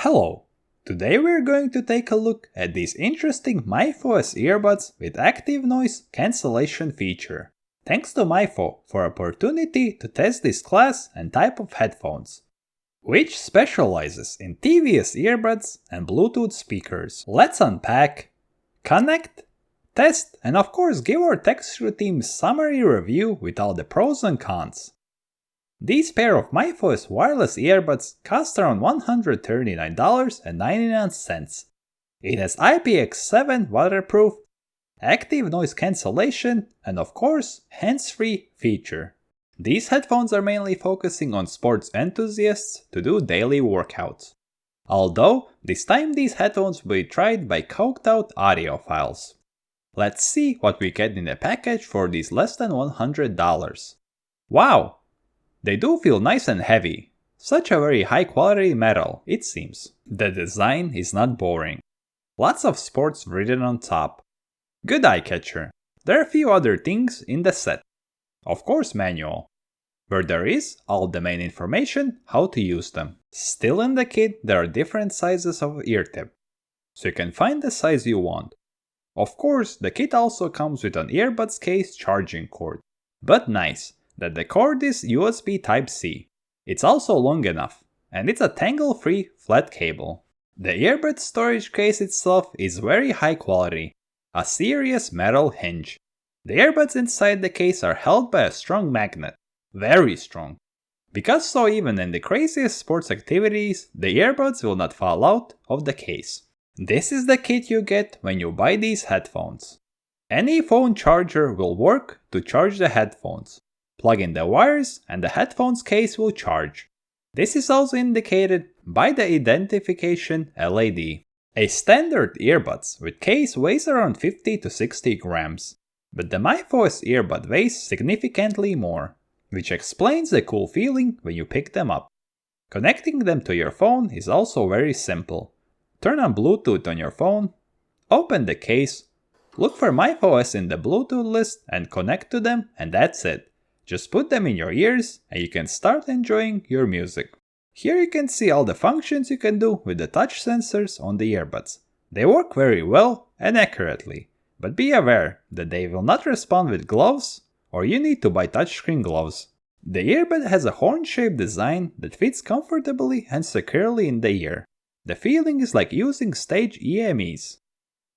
Hello! Today we're going to take a look at these interesting Mifo S earbuds with active noise cancellation feature. Thanks to Mifo for opportunity to test this class and type of headphones, which specializes in TVS earbuds and Bluetooth speakers. Let's unpack, connect, test, and of course give our texture team summary review with all the pros and cons. These pair of Mifo S wireless earbuds cost around $139.99. It has IPX7 waterproof, active noise cancellation, and of course, hands-free feature. These headphones are mainly focusing on sports enthusiasts to do daily workouts. Although, this time these headphones will be tried by coked-out audiophiles. Let's see what we get in the package for these less than $100. Wow! They do feel nice and heavy. Such a very high quality metal, it seems. The design is not boring. Lots of sports written on top. Good eye catcher. There are a few other things in the set. Of course, manual, where there is all the main information how to use them. Still in the kit there are different sizes of ear tip, so you can find the size you want. Of course, the kit also comes with an earbuds case charging cord, but nice that the cord is USB Type-C. It's also long enough, and it's a tangle-free flat cable. The earbud storage case itself is very high quality, a serious metal hinge. The earbuds inside the case are held by a strong magnet, very strong. Because so even in the craziest sports activities, the earbuds will not fall out of the case. This is the kit you get when you buy these headphones. Any phone charger will work to charge the headphones. Plug in the wires and the headphones case will charge. This is also indicated by the identification LED. A standard earbuds with case weighs around 50 to 60 grams, but the Mifo S earbud weighs significantly more, which explains the cool feeling when you pick them up. Connecting them to your phone is also very simple. Turn on Bluetooth on your phone, open the case, look for Mifo S in the Bluetooth list and connect to them, and that's it. Just put them in your ears and you can start enjoying your music. Here you can see all the functions you can do with the touch sensors on the earbuds. They work very well and accurately, but be aware that they will not respond with gloves or you need to buy touchscreen gloves. The earbud has a horn-shaped design that fits comfortably and securely in the ear. The feeling is like using stage IEMs.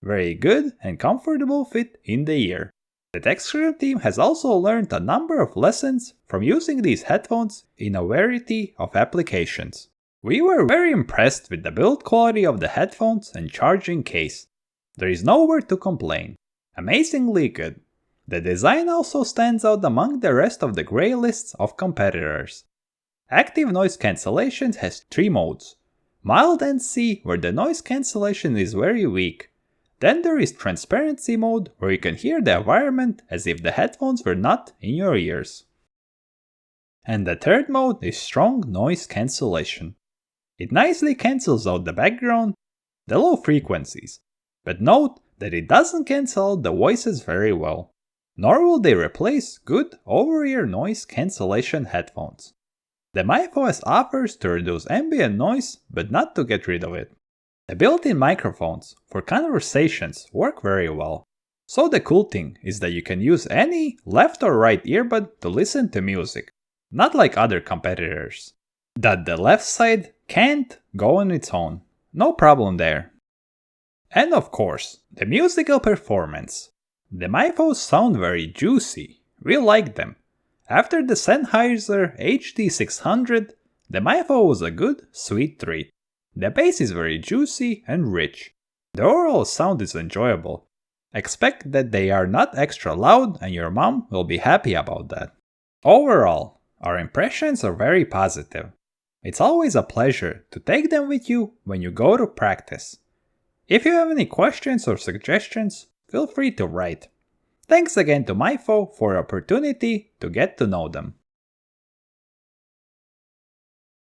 Very good and comfortable fit in the ear. The texture team has also learned a number of lessons from using these headphones in a variety of applications. We were very impressed with the build quality of the headphones and charging case. There is nowhere to complain. Amazingly good. The design also stands out among the rest of the grey lists of competitors. Active noise cancellation has 3 modes. Mild NC, where the noise cancellation is very weak. Then there is transparency mode, where you can hear the environment as if the headphones were not in your ears. And the third mode is strong noise cancellation. It nicely cancels out the background, the low frequencies, but note that it doesn't cancel out the voices very well, nor will they replace good over-ear noise cancellation headphones. The Mifo S offers to reduce ambient noise, but not to get rid of it. The built-in microphones for conversations work very well. So the cool thing is that you can use any left or right earbud to listen to music, not like other competitors. That the left side can't go on its own, no problem there. And of course, the musical performance. The Mifos sound very juicy, we like them. After the Sennheiser HD600, the Mifo was a good, sweet treat. The bass is very juicy and rich. The overall sound is enjoyable. Expect that they are not extra loud and your mom will be happy about that. Overall, our impressions are very positive. It's always a pleasure to take them with you when you go to practice. If you have any questions or suggestions, feel free to write. Thanks again to Mifo for the opportunity to get to know them.